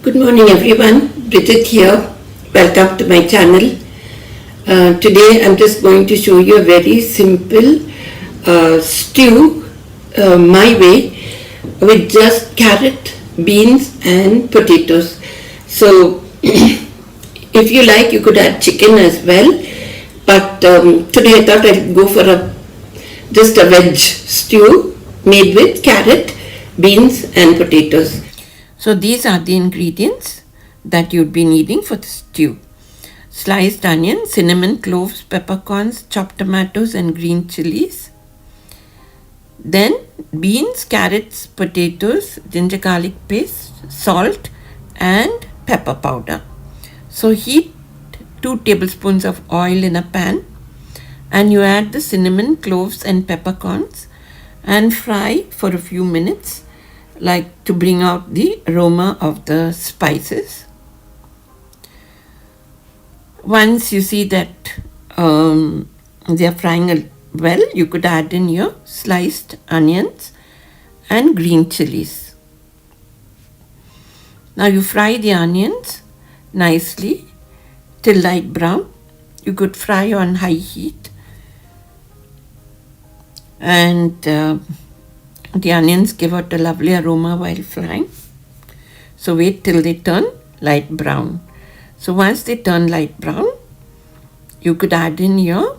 Good morning everyone, Bridget here. Welcome to my channel. Today I'm just going to show you a very simple stew my way with just carrot, beans and potatoes. So if you like you could add chicken as well, but today I thought I'd go for just a veg stew made with carrot, beans and potatoes. So these are the ingredients that you'd be needing for the stew. Sliced onion, cinnamon, cloves, peppercorns, chopped tomatoes and green chillies. Then beans, carrots, potatoes, ginger garlic paste, salt and pepper powder. So heat 2 tablespoons of oil in a pan and you add the cinnamon, cloves and peppercorns and fry for a few minutes, like to bring out the aroma of the spices. Once you see that they are frying well, you could add in your sliced onions and green chilies. Now you fry the onions nicely till light brown. You could fry on high heat and the onions give out a lovely aroma while frying. So wait till they turn light brown. So once they turn light brown, you could add in your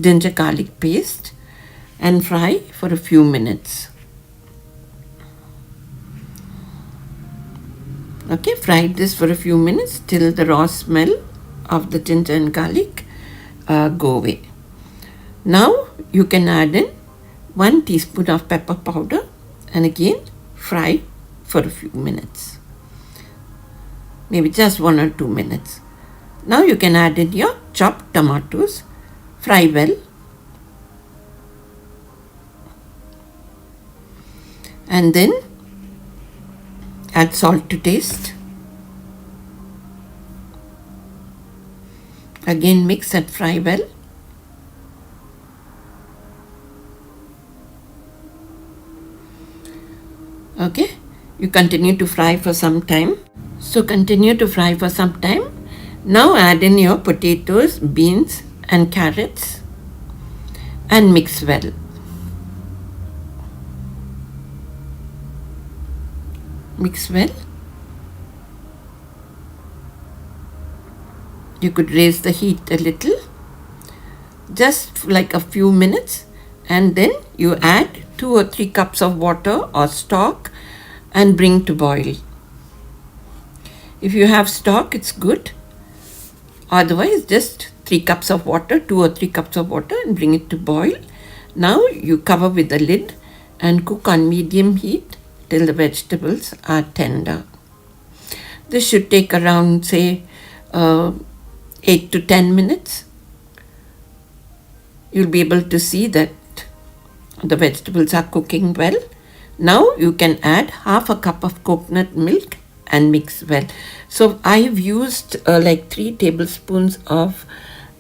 ginger garlic paste and fry for a few minutes. Okay, fry this for a few minutes till the raw smell of the ginger and garlic go away. Now you can add in 1 teaspoon of pepper powder and again fry for a few minutes, maybe just 1 or 2 minutes. Now you can add in your chopped tomatoes, fry well and then add salt to taste. Again mix and fry well. Okay, you continue to fry for some time. So continue to fry for some time. Now add in your potatoes, beans and carrots and mix well. Mix well. You could raise the heat a little, just like a few minutes, and then you add 2 or 3 cups of water or stock and bring to boil. If you have stock, it's good. Otherwise, just 3 cups of water, 2 or 3 cups of water and bring it to boil. Now you cover with the lid and cook on medium heat till the vegetables are tender. This should take around, say, 8 to 10 minutes. You'll be able to see that the vegetables are cooking well. Now you can add half a cup of coconut milk and mix well. So I've used like 3 tablespoons of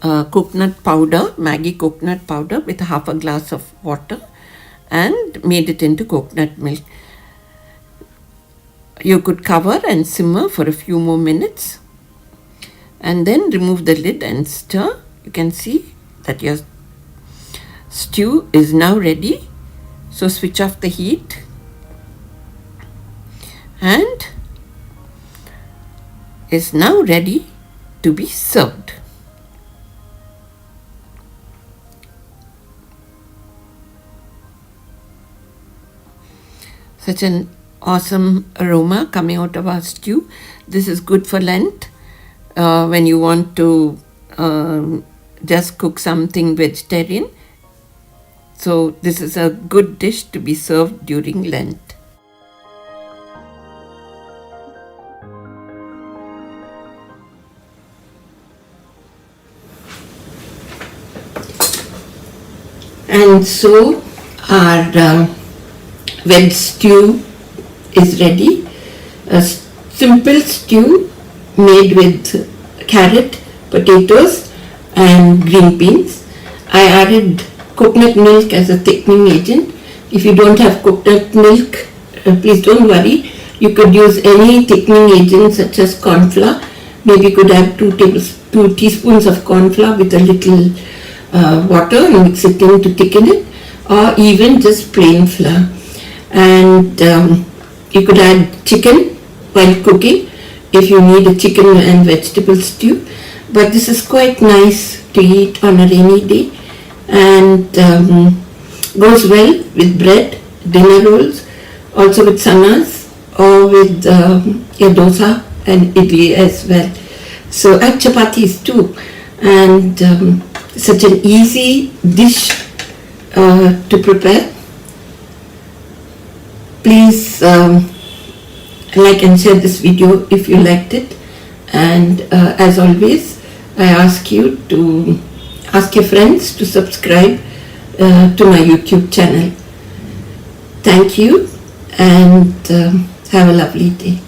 coconut powder, Maggi coconut powder with half a glass of water and made it into coconut milk. You could cover and simmer for a few more minutes and then remove the lid and stir. You can see that your stew is now ready. So switch off the heat and is now ready to be served. Such an awesome aroma coming out of our stew. This is good for Lent when you want to just cook something vegetarian. So this is a good dish to be served during Lent. And so our veg stew is ready. A simple stew made with carrot, potatoes and green beans. I added coconut milk as a thickening agent. If you don't have coconut milk, please don't worry. You could use any thickening agent such as corn flour. Maybe you could add 2 teaspoons of corn flour with a little water and mix it in to thicken it, or even just plain flour. And you could add chicken while cooking if you need a chicken and vegetable stew. But this is quite nice to eat on a rainy day, and goes well with bread, dinner rolls, also with sanas, or with your dosa and idli as well. So add chapatis too, and such an easy dish to prepare. Please like and share this video if you liked it, and as always I ask you to ask your friends to subscribe to my YouTube channel. Thank you, and have a lovely day.